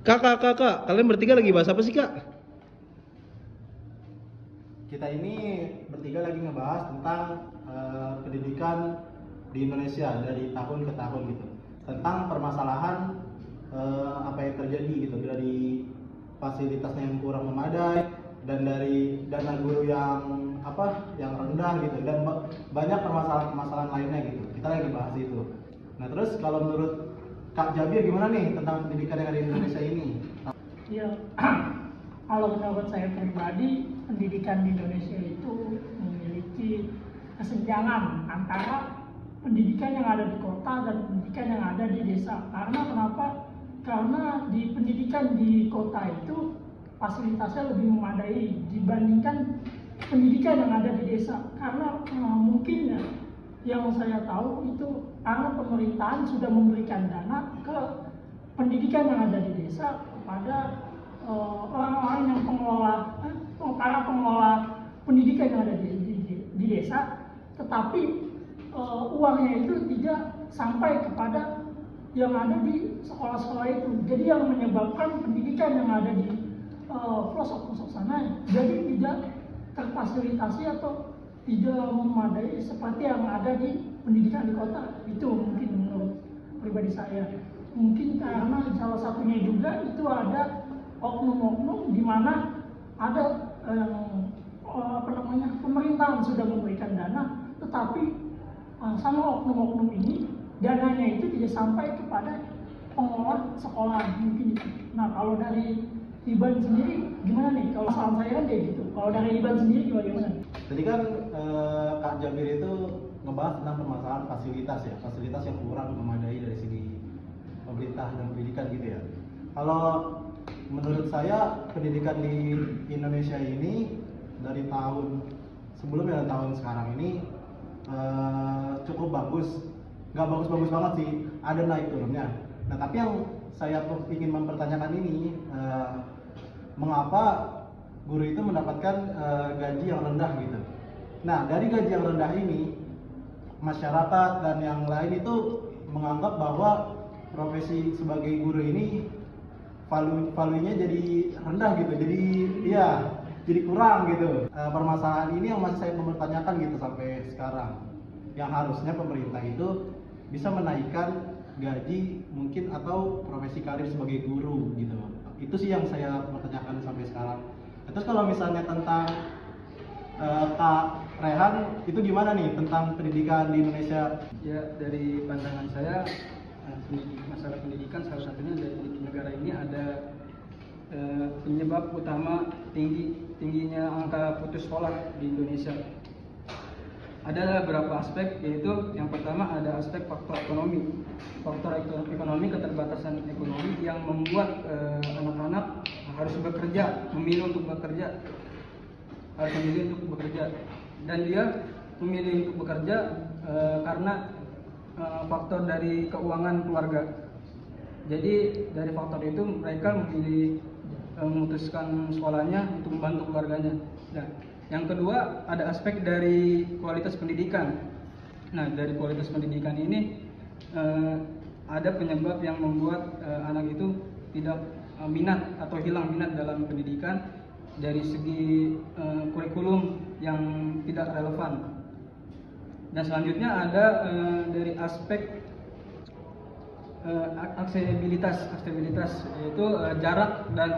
Kak, kalian bertiga lagi bahas apa sih, Kak? Kita ini bertiga lagi ngebahas tentang pendidikan di Indonesia dari tahun ke tahun gitu. Tentang permasalahan apa yang terjadi gitu, dari fasilitasnya yang kurang memadai dan dari dana guru yang rendah gitu, dan banyak permasalahan-permasalahan lainnya gitu. Kita lagi bahas itu. Nah, terus kalau menurut Kak Jabir gimana nih tentang pendidikan yang ada di Indonesia ini? Ya, kalau menurut saya pribadi, pendidikan di Indonesia itu memiliki kesenjangan antara pendidikan yang ada di kota dan pendidikan yang ada di desa. Karena kenapa? Karena di pendidikan di kota itu fasilitasnya lebih memadai dibandingkan pendidikan yang ada di desa. Karena mungkin ya, yang saya tahu itu karena pemerintahan sudah memberikan dana ke pendidikan yang ada di desa kepada orang-orang yang para pengelola pendidikan yang ada di desa, tetapi uangnya itu tidak sampai kepada yang ada di sekolah-sekolah itu. Jadi yang menyebabkan pendidikan yang ada di pelosok-pelosok sana jadi tidak terfasilitasi atau tidak memadai seperti yang ada di pendidikan di kota. Itu mungkin menurut pribadi saya. Mungkin karena salah satunya juga itu ada oknum-oknum di mana ada pemerintahan sudah memberikan dana, tetapi sama oknum-oknum ini dananya itu tidak sampai kepada pengelola sekolah mungkin itu. Nah, kalau dari Iban sendiri gimana nih? Kalau saran saya kan kayak gitu. Kalau dari Iban sendiri gimana? Tadi kan Kak Jabir itu ngebahas tentang permasalahan fasilitas ya, fasilitas yang kurang memadai dari segi pemerintah dan pendidikan gitu ya. Kalau menurut saya pendidikan di Indonesia ini dari tahun sebelumnya dan tahun sekarang ini cukup bagus, nggak bagus-bagus banget sih, ada naik turunnya. Nah, tapi yang saya ingin mempertanyakan ini, mengapa guru itu mendapatkan gaji yang rendah gitu. Nah, dari gaji yang rendah ini, masyarakat dan yang lain itu menganggap bahwa profesi sebagai guru ini valuenya jadi rendah gitu, jadi kurang gitu. Permasalahan ini yang masih saya mempertanyakan gitu sampai sekarang, yang harusnya pemerintah itu bisa menaikkan gaji mungkin atau profesi karir sebagai guru gitu. Itu sih yang saya pertanyakan sampai sekarang. Terus kalau misalnya tentang Kak Rehan, itu gimana nih tentang pendidikan di Indonesia? Ya, dari pandangan saya, masalah pendidikan salah satunya di negara ini ada penyebab utama tingginya angka putus sekolah di Indonesia. Ada beberapa aspek, yaitu yang pertama ada aspek faktor ekonomi. Faktor ekonomi, keterbatasan ekonomi yang membuat anak-anak harus bekerja, memilih untuk bekerja, dan dia memilih untuk bekerja karena faktor dari keuangan keluarga. Jadi dari faktor itu mereka memilih memutuskan sekolahnya untuk membantu keluarganya. Nah, yang kedua ada aspek dari kualitas pendidikan. Nah, dari kualitas pendidikan ini ada penyebab yang membuat anak itu tidak minat atau hilang minat dalam pendidikan dari segi kurikulum yang tidak relevan. Dan selanjutnya ada dari aspek aksesibilitas, yaitu jarak dan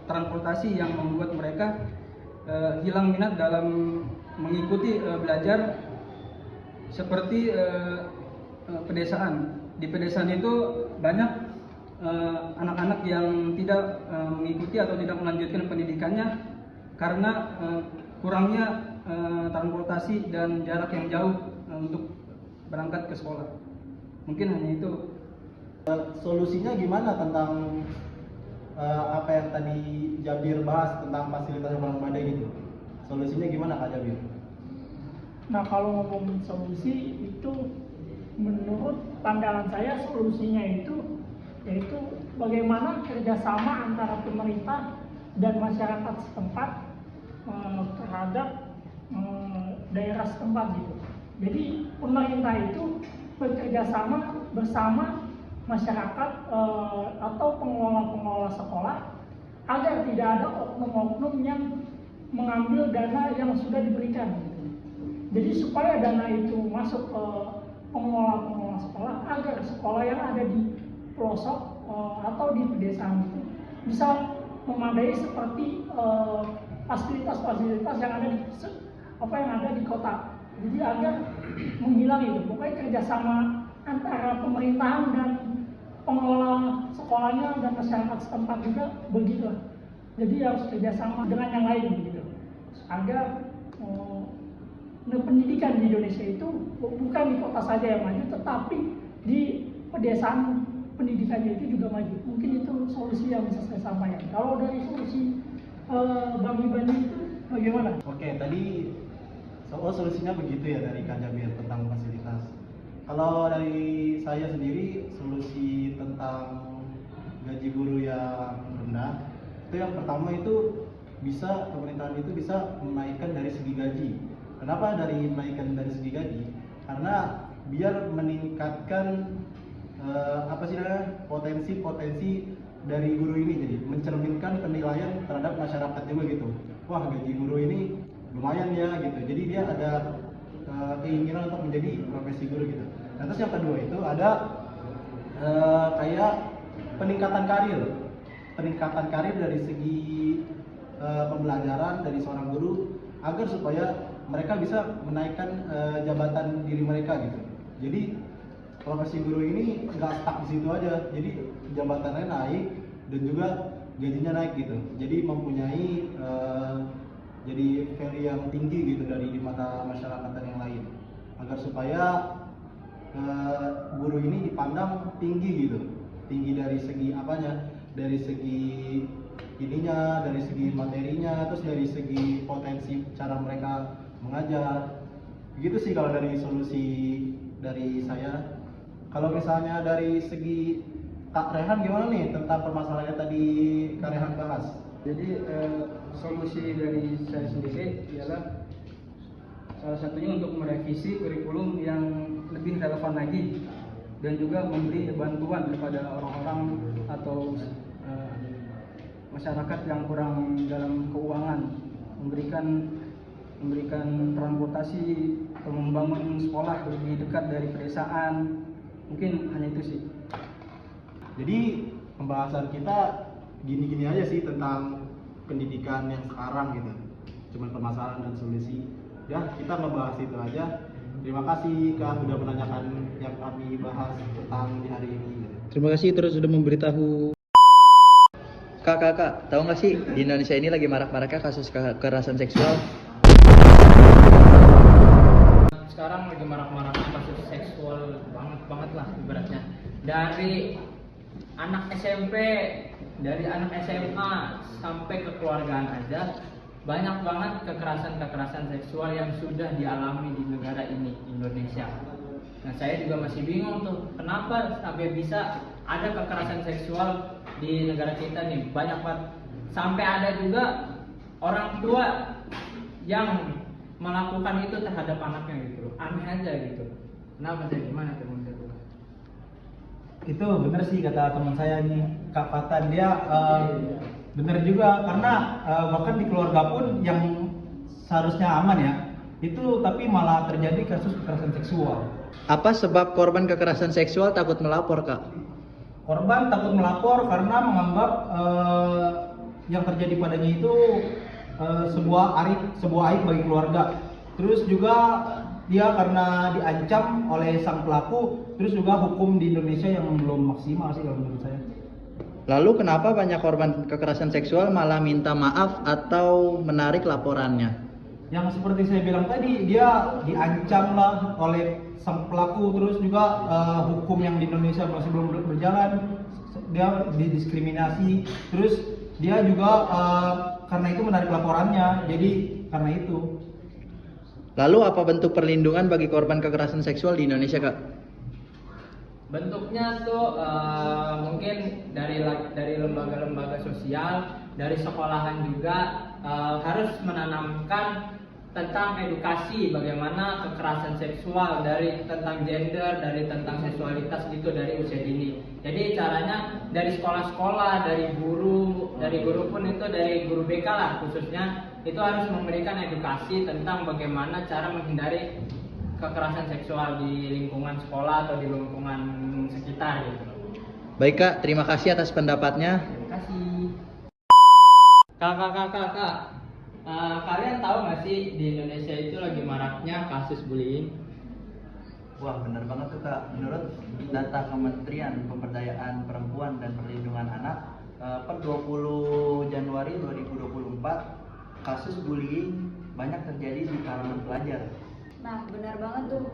transportasi yang membuat mereka hilang minat dalam mengikuti belajar seperti pedesaan. Di pedesaan itu banyak anak-anak yang tidak mengikuti atau tidak melanjutkan pendidikannya karena kurangnya transportasi dan jarak yang jauh untuk berangkat ke sekolah. Mungkin hanya itu. Solusinya gimana tentang apa yang tadi Jabir bahas tentang fasilitas yang kurang memadai gitu? Solusinya gimana Kak Jabir? Nah, kalau ngomongin solusi itu, menurut pandangan saya solusinya itu yaitu bagaimana kerjasama antara pemerintah dan masyarakat setempat terhadap daerah setempat gitu. Jadi pemerintah itu bekerja sama bersama masyarakat atau pengelola-pengelola sekolah agar tidak ada oknum-oknum yang mengambil dana yang sudah diberikan. Jadi supaya dana itu masuk ke pengelola-pengelola sekolah agar sekolah yang ada di pelosok atau di pedesaan itu bisa memadai seperti fasilitas-fasilitas yang ada di kota. Jadi agar menghilang itu, pokoknya kerjasama antara pemerintahan dan pengelola sekolahnya dan masyarakat setempat juga begitulah. Jadi harus kerjasama dengan yang lain begitu, agar pendidikan di Indonesia itu bukan di kota saja yang maju, tetapi di pedesaan pendidikannya itu juga maju. Mungkin itu solusi yang bisa saya sampaikan. Kalau dari solusi Bang Iban itu bagaimana? Oke, tadi solusinya begitu ya dari Kak Jabir tentang fasilitas. Kalau dari saya sendiri, solusi tentang gaji guru yang rendah, itu yang pertama itu pemerintahan itu bisa menaikkan dari segi gaji. Kenapa menaikkan dari segi gaji? Karena biar meningkatkan potensi dari guru ini, jadi mencerminkan penilaian terhadap masyarakat juga gitu. Wah, gaji guru ini lumayan ya gitu. Jadi dia ada keinginan untuk menjadi profesi guru gitu. Nah, terus yang kedua itu ada kayak peningkatan karir dari segi pembelajaran dari seorang guru agar supaya mereka bisa menaikkan jabatan diri mereka gitu. Jadi profesi guru ini nggak stuck di situ aja, jadi jabatannya naik dan juga gajinya naik gitu. Jadi mempunyai jadi value yang tinggi gitu di mata masyarakat dan yang lain, agar supaya guru ini dipandang tinggi gitu, tinggi dari segi apanya, dari segi ininya, dari segi materinya, terus dari segi potensi cara mereka mengajar. Begitu sih kalau dari solusi dari saya. Kalau misalnya dari segi Kak Rehan gimana nih tentang permasalahannya tadi Kak Rehan bahas? Jadi solusi dari saya sendiri ialah salah satunya untuk merevisi kurikulum yang lebih relevan lagi dan juga memberi bantuan kepada orang-orang atau masyarakat yang kurang dalam keuangan, memberikan transportasi atau membangun sekolah lebih dekat dari pedesaan. Mungkin hanya itu sih. Jadi pembahasan kita gini-gini aja sih tentang pendidikan yang sekarang gitu. Cuman permasalahan dan solusi. Ya, kita ngebahas itu aja. Terima kasih Kak sudah menanyakan yang kami bahas tentang di hari ini. Terima kasih terus sudah memberitahu. Kak, tahu nggak sih di Indonesia ini lagi marak-maraknya kasus kekerasan seksual? Sekarang lagi marak-maraknya kasus seksual banget lah ibaratnya. Dari anak SMP, dari anak SMA sampai kekeluargaan aja banyak banget kekerasan seksual yang sudah dialami di negara ini, Indonesia. Nah, saya juga masih bingung tuh kenapa sampai bisa ada kekerasan seksual di negara kita nih, banyak banget. Sampai ada juga orang tua yang melakukan itu terhadap anaknya gitu. Aneh aja gitu. Kenapa sih? Gimana tuh menurut lu? Itu benar sih kata teman saya nih, Kak Fatan, dia benar juga karena bahkan di keluarga pun yang seharusnya aman ya, itu tapi malah terjadi kasus kekerasan seksual. Apa sebab korban kekerasan seksual takut melapor, Kak? Korban takut melapor karena menganggap yang terjadi padanya itu sebuah aib bagi keluarga. Terus juga dia karena diancam oleh sang pelaku, terus juga hukum di Indonesia yang belum maksimal sih kalau menurut saya. Lalu kenapa banyak korban kekerasan seksual malah minta maaf atau menarik laporannya? Yang seperti saya bilang tadi, dia diancam lah oleh sang pelaku, terus juga hukum yang di Indonesia masih belum berjalan, dia didiskriminasi, terus dia juga karena itu menarik laporannya, jadi karena itu. Lalu apa bentuk perlindungan bagi korban kekerasan seksual di Indonesia, Kak? Bentuknya tuh mungkin dari lembaga-lembaga sosial, dari sekolahan juga harus menanamkan tentang edukasi bagaimana kekerasan seksual, dari tentang gender, dari tentang seksualitas gitu dari usia dini. Jadi caranya dari sekolah-sekolah, dari guru pun itu dari guru BK lah khususnya, itu harus memberikan edukasi tentang bagaimana cara menghindari kekerasan seksual di lingkungan sekolah atau di lingkungan sekitar gitu. Baik Kak, terima kasih atas pendapatnya. Terima kasih. Kak. Kalian tahu nggak sih di Indonesia itu lagi maraknya kasus bullying? Wah, benar banget tuh Kak. Menurut data Kementerian Pemberdayaan Perempuan dan Perlindungan Anak, per 20 Januari 2024, kasus bullying banyak terjadi di kalangan pelajar. Nah, benar banget tuh.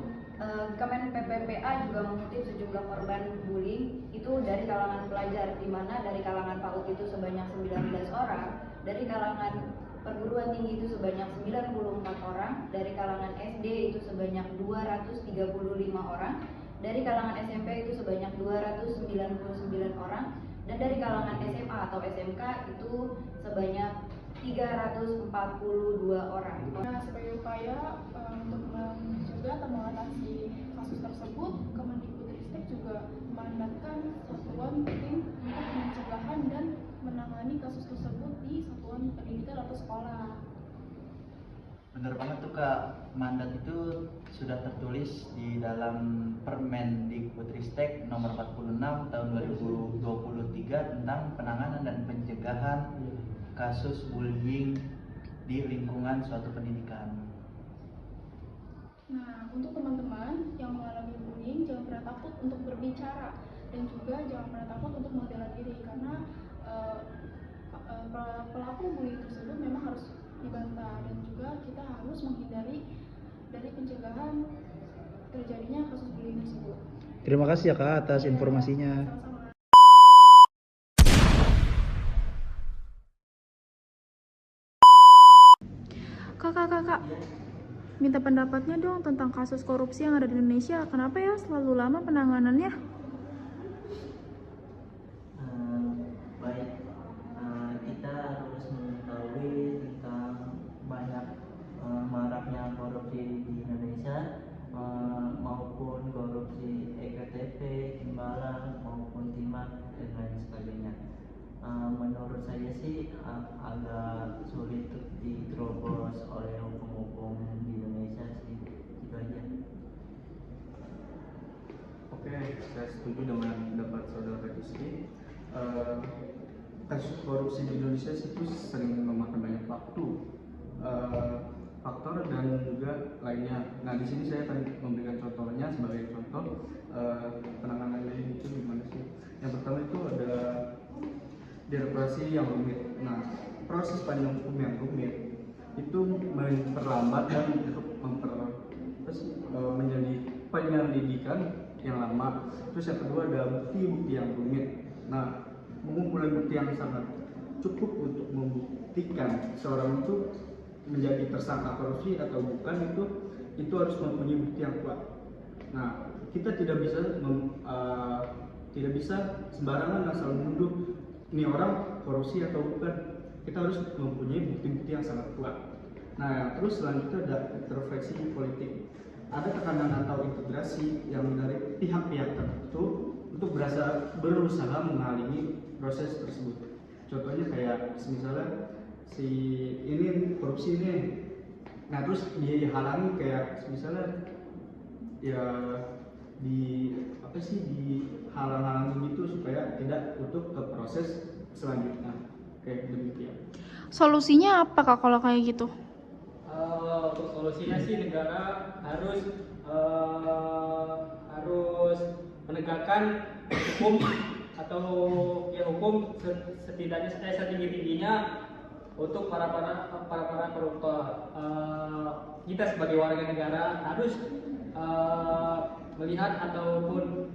Kemen PPPA juga mengutip sejumlah korban bullying itu dari kalangan pelajar, di mana dari kalangan PAUD itu sebanyak 19 orang, dari kalangan perguruan tinggi itu sebanyak 94 orang, dari kalangan SD itu sebanyak 235 orang, dari kalangan SMP itu sebanyak 299 orang, dan dari kalangan SMA atau SMK itu sebanyak 342 orang. Nah, sebagai upaya untuk mencegah atau mengatasi kasus tersebut, Kemendikbudristek juga memandatkan satuan tim untuk pencegahan dan menangani kasus tersebut di satuan pendidikan atau sekolah. Benar banget tuh Kak, mandat itu sudah tertulis di dalam Permendikbudristek nomor 46 tahun 2023 tentang penanganan dan pencegahan kasus bullying di lingkungan suatu pendidikan. Nah, untuk teman-teman yang mengalami bullying, jangan pernah takut untuk berbicara dan juga jangan pernah takut untuk membela diri, karena pelaku bullying tersebut memang harus dibantah, dan juga kita harus menghindari dari pencegahan terjadinya kasus bullying tersebut. Terima kasih ya Kak atas informasinya. Sama-sama. Kakak, minta pendapatnya dong tentang kasus korupsi yang ada di Indonesia. Kenapa ya selalu lama penanganannya? Baik, kita harus mengetahui tentang banyak maraknya korupsi di Indonesia, maupun korupsi EKTP, Timbalang, maupun Timah dan lain sebagainya. Menurut saya sih agak sulit untuk diterobos oleh hukum-hukum di Indonesia sih, itu aja. Oke, saya setuju dengan pendapat saudara Rizky. Kasus korupsi di Indonesia itu sering memakan banyak waktu, faktor dan juga lainnya. Nah, di sini saya akan memberikan contohnya. Sebagai contoh, penanganannya itu gimana sih? Yang pertama itu ada birokrasi yang rumit. Nah, proses panjang hukum yang rumit itu memperlambat dan menjadi penyelidikan yang lama. Terus yang kedua ada bukti-bukti yang rumit. Nah, pengumpulan bukti yang sangat cukup untuk membuktikan seorang itu menjadi tersangka korupsi atau bukan, itu harus mempunyai bukti yang kuat. Nah, kita tidak bisa sembarangan asal menuduh ini orang korupsi atau bukan. Kita harus mempunyai bukti-bukti yang sangat kuat. Nah, terus selanjutnya ada intervensi politik. Ada tekanan atau integrasi yang dari pihak-pihak tertentu untuk berusaha menghalangi proses tersebut. Contohnya kayak misalnya si ini korupsi ini, nah terus dia dihalangi kayak misalnya ya dihalang-halangi gitu supaya tidak untuk ke proses selanjutnya, kayak demikian. Solusinya apa Kak kalau kayak gitu? Untuk solusinya sih negara harus menegakkan hukum atau hukum setidaknya setinggi-tingginya untuk para koruptor. Kita sebagai warga negara harus melihat ataupun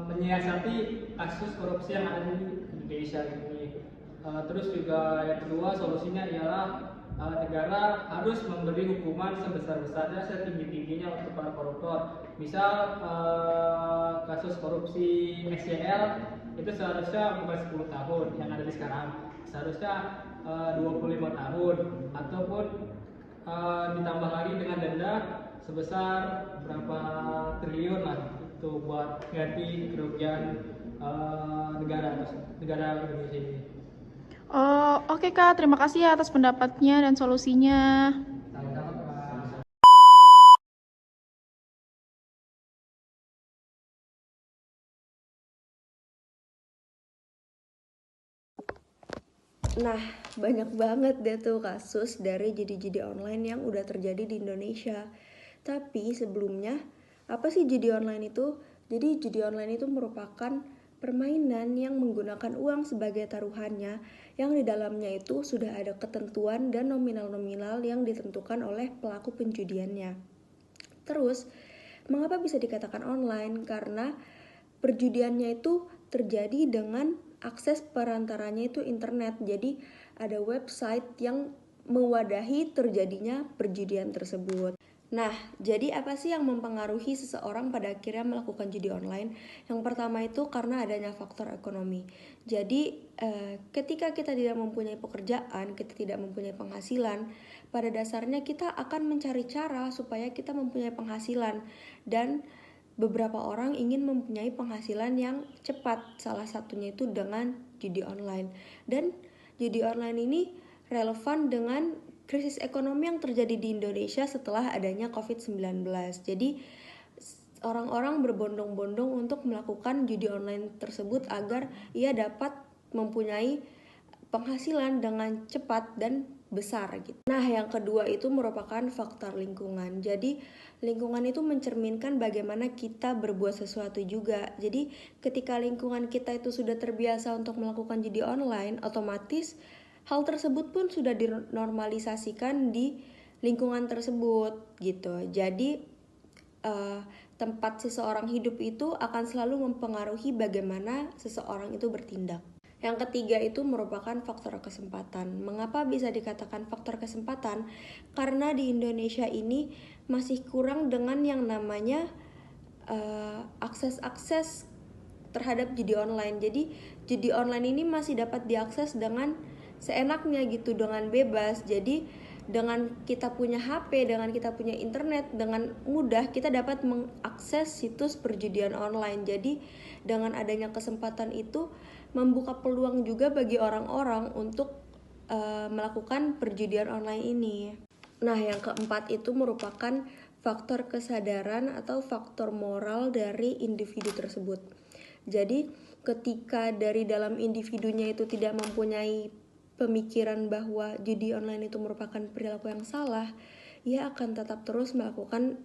menyiasati kasus korupsi yang ada di Indonesia ini. Terus juga yang kedua solusinya ialah negara harus memberi hukuman sebesar-besarnya, setinggi-tingginya untuk para koruptor. Misal kasus korupsi SCL itu seharusnya bukan 10 tahun yang ada di sekarang, seharusnya 25 tahun, ataupun ditambah lagi dengan denda sebesar berapa triliun lah itu buat ganti kerugian negara Indonesia ini. Oh, oke Kak, terima kasih ya atas pendapatnya dan solusinya. Nah, banyak banget deh tuh kasus dari judi-judi online yang udah terjadi di Indonesia. Tapi sebelumnya, apa sih judi online itu? Jadi judi online itu merupakan permainan yang menggunakan uang sebagai taruhannya, yang di dalamnya itu sudah ada ketentuan dan nominal-nominal yang ditentukan oleh pelaku penjudiannya. Terus, mengapa bisa dikatakan online? Karena perjudiannya itu terjadi dengan akses perantaranya itu internet. Jadi ada website yang mewadahi terjadinya perjudian tersebut. Nah, jadi apa sih yang mempengaruhi seseorang pada akhirnya melakukan judi online? Yang pertama itu karena adanya faktor ekonomi. Jadi ketika kita tidak mempunyai pekerjaan, kita tidak mempunyai penghasilan, pada dasarnya kita akan mencari cara supaya kita mempunyai penghasilan. Dan beberapa orang ingin mempunyai penghasilan yang cepat, salah satunya itu dengan judi online. Dan judi online ini relevan dengan krisis ekonomi yang terjadi di Indonesia setelah adanya COVID-19. Jadi orang-orang berbondong-bondong untuk melakukan judi online tersebut agar ia dapat mempunyai penghasilan dengan cepat dan besar gitu. Nah, yang kedua itu merupakan faktor lingkungan. Jadi lingkungan itu mencerminkan bagaimana kita berbuat sesuatu juga. Jadi ketika lingkungan kita itu sudah terbiasa untuk melakukan judi online, otomatis hal tersebut pun sudah dinormalisasikan di lingkungan tersebut gitu. Jadi tempat seseorang hidup itu akan selalu mempengaruhi bagaimana seseorang itu bertindak. Yang ketiga itu merupakan faktor kesempatan. Mengapa bisa dikatakan faktor kesempatan? Karena di Indonesia ini masih kurang dengan yang namanya akses terhadap judi online. Jadi judi online ini masih dapat diakses dengan seenaknya gitu, dengan bebas. Jadi dengan kita punya HP, dengan kita punya internet, dengan mudah kita dapat mengakses situs perjudian online. Jadi dengan adanya kesempatan itu membuka peluang juga bagi orang-orang untuk melakukan perjudian online ini. Nah, yang keempat itu merupakan faktor kesadaran atau faktor moral dari individu tersebut. Jadi ketika dari dalam individunya itu tidak mempunyai pemikiran bahwa judi online itu merupakan perilaku yang salah, ia akan tetap terus melakukan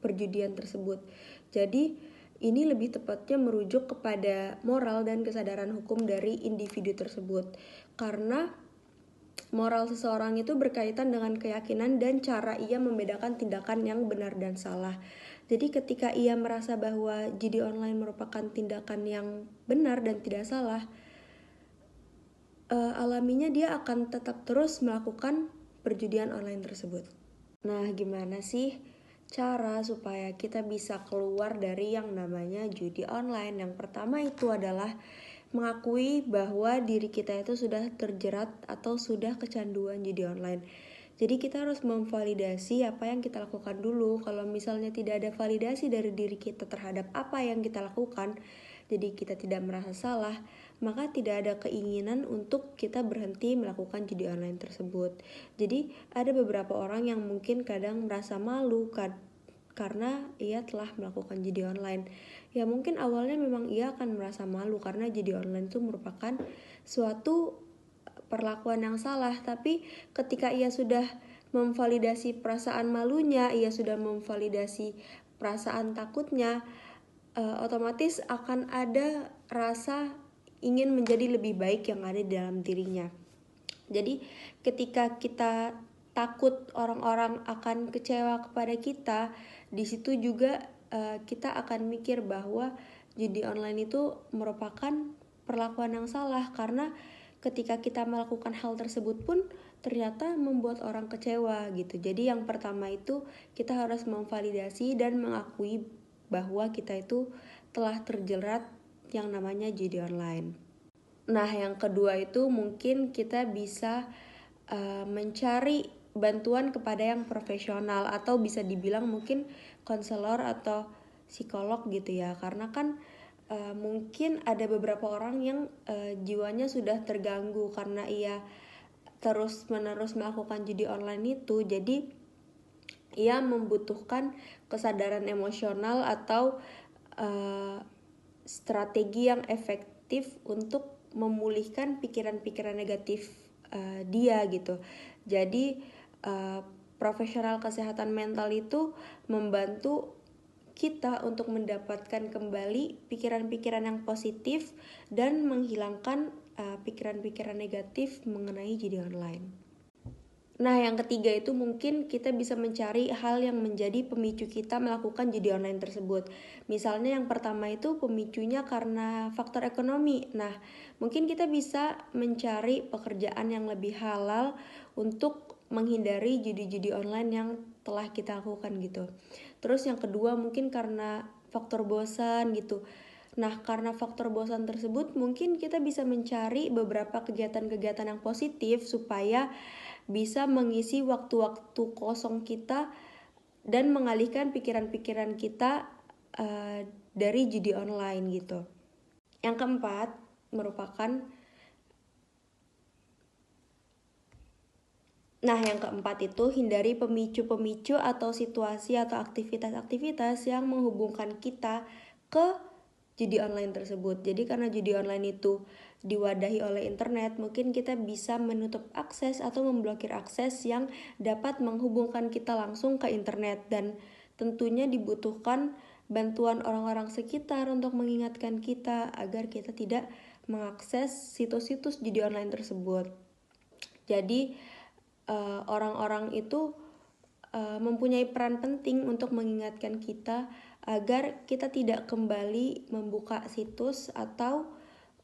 perjudian tersebut. Jadi ini lebih tepatnya merujuk kepada moral dan kesadaran hukum dari individu tersebut. Karena moral seseorang itu berkaitan dengan keyakinan dan cara ia membedakan tindakan yang benar dan salah. Jadi ketika ia merasa bahwa judi online merupakan tindakan yang benar dan tidak salah, alaminya dia akan tetap terus melakukan perjudian online tersebut. Nah, gimana sih cara supaya kita bisa keluar dari yang namanya judi online? Yang pertama itu adalah mengakui bahwa diri kita itu sudah terjerat atau sudah kecanduan judi online. Jadi kita harus memvalidasi apa yang kita lakukan dulu. Kalau misalnya tidak ada validasi dari diri kita terhadap apa yang kita lakukan, jadi kita tidak merasa salah, maka tidak ada keinginan untuk kita berhenti melakukan judi online tersebut. Jadi ada beberapa orang yang mungkin kadang merasa malu karena ia telah melakukan judi online. Ya mungkin awalnya memang ia akan merasa malu karena judi online itu merupakan suatu perlakuan yang salah. Tapi ketika ia sudah memvalidasi perasaan malunya, ia sudah memvalidasi perasaan takutnya, otomatis akan ada rasa ingin menjadi lebih baik yang ada di dalam dirinya. Jadi ketika kita takut orang-orang akan kecewa kepada kita, di situ juga kita akan mikir bahwa judi online itu merupakan perlakuan yang salah, karena ketika kita melakukan hal tersebut pun ternyata membuat orang kecewa gitu. Jadi yang pertama itu kita harus memvalidasi dan mengakui bahwa kita itu telah terjerat yang namanya judi online. Nah, yang kedua itu mungkin kita bisa mencari bantuan kepada yang profesional atau bisa dibilang mungkin konselor atau psikolog gitu ya, karena kan mungkin ada beberapa orang yang jiwanya sudah terganggu karena ia terus-menerus melakukan judi online itu, jadi ia membutuhkan kesadaran emosional atau strategi yang efektif untuk memulihkan pikiran-pikiran negatif dia gitu. Jadi profesional kesehatan mental itu membantu kita untuk mendapatkan kembali pikiran-pikiran yang positif dan menghilangkan pikiran-pikiran negatif mengenai judi online. Nah, yang ketiga itu mungkin kita bisa mencari hal yang menjadi pemicu kita melakukan judi online tersebut. Misalnya yang pertama itu pemicunya karena faktor ekonomi. Nah, mungkin kita bisa mencari pekerjaan yang lebih halal untuk menghindari judi-judi online yang telah kita lakukan gitu. Terus yang kedua mungkin karena faktor bosan gitu. Nah, karena faktor bosan tersebut mungkin kita bisa mencari beberapa kegiatan-kegiatan yang positif supaya bisa mengisi waktu-waktu kosong kita dan mengalihkan pikiran-pikiran kita dari judi online gitu. Yang keempat itu hindari pemicu-pemicu atau situasi atau aktivitas-aktivitas yang menghubungkan kita ke judi online tersebut. Jadi karena judi online itu diwadahi oleh internet, mungkin kita bisa menutup akses atau memblokir akses yang dapat menghubungkan kita langsung ke internet, dan tentunya dibutuhkan bantuan orang-orang sekitar untuk mengingatkan kita agar kita tidak mengakses situs-situs judi online tersebut. Jadi orang-orang itu mempunyai peran penting untuk mengingatkan kita agar kita tidak kembali membuka situs atau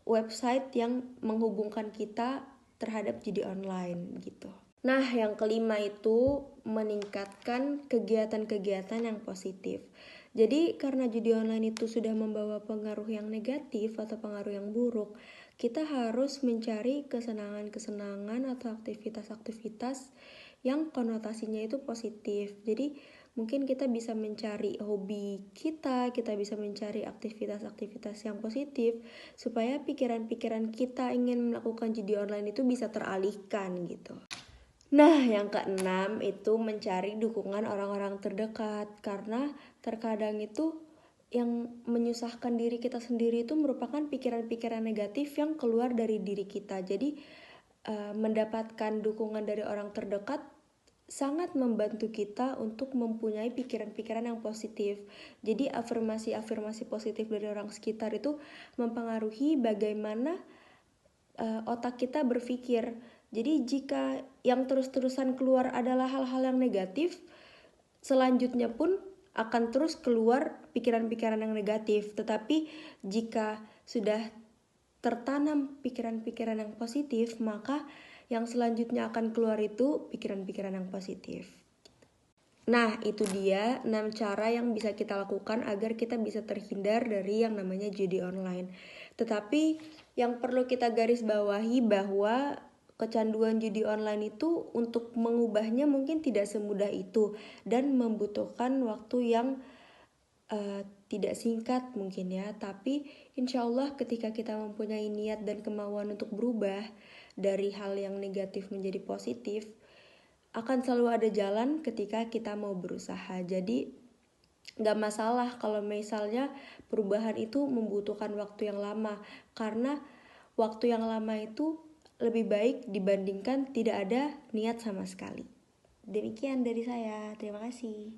website yang menghubungkan kita terhadap judi online gitu. Nah, yang kelima itu meningkatkan kegiatan-kegiatan yang positif. Jadi karena judi online itu sudah membawa pengaruh yang negatif atau pengaruh yang buruk, kita harus mencari kesenangan-kesenangan atau aktivitas-aktivitas yang konotasinya itu positif. Jadi mungkin kita bisa mencari hobi kita bisa mencari aktivitas-aktivitas yang positif supaya pikiran-pikiran kita ingin melakukan judi online itu bisa teralihkan gitu. Nah, yang keenam itu mencari dukungan orang-orang terdekat, karena terkadang itu yang menyusahkan diri kita sendiri itu merupakan pikiran-pikiran negatif yang keluar dari diri kita. Jadi mendapatkan dukungan dari orang terdekat sangat membantu kita untuk mempunyai pikiran-pikiran yang positif. Jadi afirmasi-afirmasi positif dari orang sekitar itu mempengaruhi bagaimana otak kita berpikir. Jadi jika yang terus-terusan keluar adalah hal-hal yang negatif, selanjutnya pun akan terus keluar pikiran-pikiran yang negatif. Tetapi jika sudah tertanam pikiran-pikiran yang positif, maka yang selanjutnya akan keluar itu pikiran-pikiran yang positif. Nah, itu dia 6 cara yang bisa kita lakukan agar kita bisa terhindar dari yang namanya judi online. Tetapi yang perlu kita garis bawahi bahwa kecanduan judi online itu untuk mengubahnya mungkin tidak semudah itu dan membutuhkan waktu yang tidak singkat mungkin ya. Tapi insya Allah ketika kita mempunyai niat dan kemauan untuk berubah dari hal yang negatif menjadi positif, akan selalu ada jalan ketika kita mau berusaha. Jadi gak masalah kalau misalnya perubahan itu membutuhkan waktu yang lama, karena waktu yang lama itu lebih baik dibandingkan tidak ada niat sama sekali. Demikian dari saya, terima kasih.